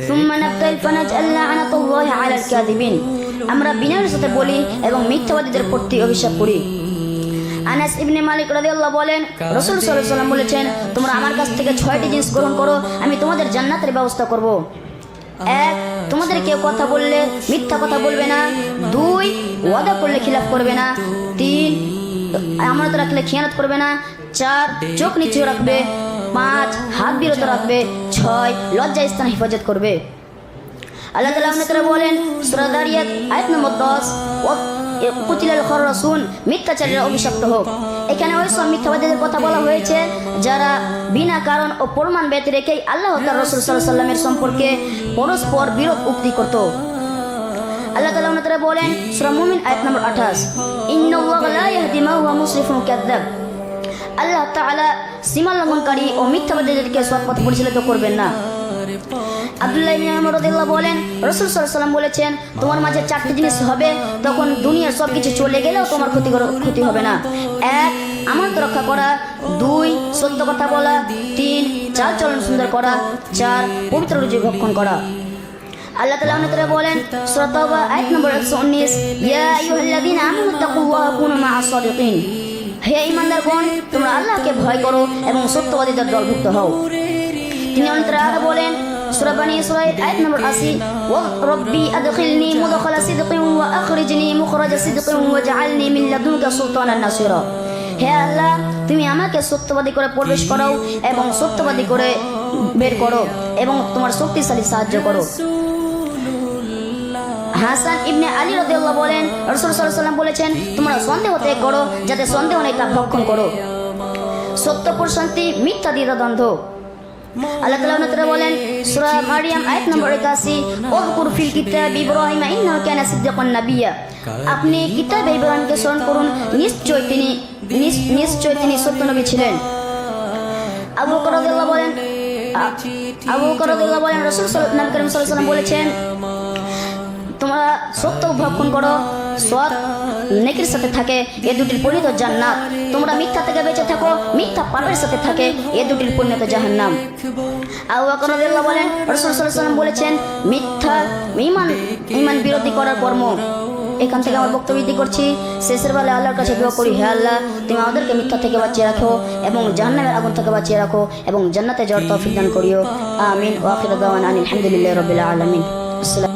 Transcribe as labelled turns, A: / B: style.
A: সুম্মা নাবতাইল ফানাজআল লা'নাতাল্লাহি আলাল কাযিবিন। আমরা বিনয়ের সাথে বলি এবং মিথ্যাবাদীদের প্রতি অভিশাপ করি। আনাস ইবনে মালিক রাদিয়াল্লাহু বলেন, রাসূল সাল্লাল্লাহু আলাইহি ওয়াসাল্লাম বলেছেন, তোমরা আমার কাছ থেকে 6টি জিনিস গ্রহণ করো, আমি তোমাদের জান্নাতের ব্যবস্থা করব। 1, তোমাদের কেউ কথা বললে মিথ্যা কথা বলবে না। 2, ওয়াদা করলে খিলাফ করবে না। 3, আমানত রাখলে খিয়ানত করবে না। 4, চোখ নিচু রাখবে। 5, হাত বিরত রাখবে। 6, লজ্জা স্থান হেফাজত করবে। আল্লাহ তাআলা বলেন সূরা যারিয়াত আয়াত নম্বর 10, কুতিলাল খাররাসুন, মিথ্যাচারীরা অভিশপ্ত হোক। এখানে ওই সব মিথ্যাবাদীদের কথা বলা হয়েছে যারা বিনা কারণ ও প্রমাণ ব্যতি রেখেই আল্লাহ ও তার রাসূল সাল্লাল্লাহু আলাইহি ওয়াসাল্লামের সম্পর্কে পরস্পর বিরোধ উক্তি করত। আল্লাহ তাআলা বলেন সূরা মুমিন আয়াত নম্বর 28, ইন্নাল্লাহা লা ইয়াহদি মা হুয়া মুসরিফুন কাযযাব। আল্লাহ তাআলা সীমা লঙ্ঘনকারী ও মিথ্যাবাদীদেরকে সৎ পথে পরিচালিত করবেন না। আব্দুল্লাহ ইবনে উমর রাদিয়াল্লাহু বলেন, রাসূল সাল্লাল্লাহু আলাইহি ওয়াসাল্লাম বলেছেন, তোমার মাঝে 4টি জিনিস হবে, তখন দুনিয়ার সবকিছু চলে গেলেও তোমার ক্ষতি হবে না। 1, আমানত রক্ষা করা। 2, সত্য কথা বলা। 3, চাল চলন সুন্দর করা। 4, পবিত্র রুজি ভক্ষণ করা। আল্লাহ তাআলা বলেন সূরা তাওবা আয়াত নম্বর 119, ইয়া আইয়ুহাল্লাযীনা আমানু তাকুল্লাহা ওয়া কুনু মা'আস সাদিকিন। হে ঈমানদারগণ, তোমরা আল্লাহকে ভয় করো এবং সত্যবাদীদের দলভুক্ত হও। তিনি অন্তরে আরো বলেন সূরা বনী ইসরাঈল আয়াত নম্বর 80, ওয়া রাব্বি আদখিলনি মুদখালা সিদকিন ওয়া আখরিজনি মুখরাজা সিদকিন ওয়াজআলনি মিন লাদুনকা সুলতানান নাসিরা। হে আল্লাহ, তুমি আমাকে সত্যবাদী করে প্রবেশ করাও এবং সত্যবাদী করে বের করো এবং তোমার শক্তিশালী সাহায্য করো। হাসান ইবনে আলী রাদিয়াল্লাহু বলেন, রাসূল সাল্লাল্লাহু আলাইহি ওয়াসাল্লাম বলেছেন, তোমরা সন্দেহ ত্যাগ করো, যাতে সন্দেহ নেই তা ভক্ষণ করো। সত্য প্রশান্তি, মিথ্যা দ্বিধাদ্বন্দ্ব। আল্লাহ তাআলা বলেন সূরা মারইয়াম আয়াত নম্বর 81, ওযকুর ফিল কিতাবি ইব্রাহিম ইন্নাহু কানা সিদ্দিকান নাবিয়্যা। আপনি কিতাবে ইব্রাহিমকে স্মরণ করুন, নিশ্চয় তিনি সত্য নবী ছিলেন। আবু বকর রাদিয়াল্লাহু বলেন, রাসূল সাল্লাল্লাহু আলাইহি ওয়াসাল্লাম বলেছেন, তোমরা সত্য ভক্ষণ করো, সৎ নেকির সাথে থাকে, এ দুটির পরিণত জান্নাত। তোমরা মিথ্যা থেকে বেঁচে থাকো, মিথ্যা পাপের সাথে থাকে, এ দুটির পরিণত জাহান্নাম। আবু বকর রাদিয়াল্লাহু বলেন, রাসূল সাল্লাল্লাহু আলাইহি ওয়াসাল্লাম বলেছেন, মিথ্যা ঈমান বিরোধী করার কর্ম। এখান থেকে আমার বক্তব্য বৃদ্ধি করছি। শেষের বেলায় আল্লাহর কাছে দোয়া করি, হে আল্লাহ, তুমি আমাদেরকে মিথ্যা থেকে বাঁচিয়ে রাখো এবং জাহান্নামের আগুন থেকে বাঁচিয়ে রাখো এবং জান্নাতে যাওয়ার তৌফিক দান করিও। আমিন। ওয়া আখিরু দাওয়ানা আলহামদুলিল্লাহি রাব্বিল আলামিন। আসসালামু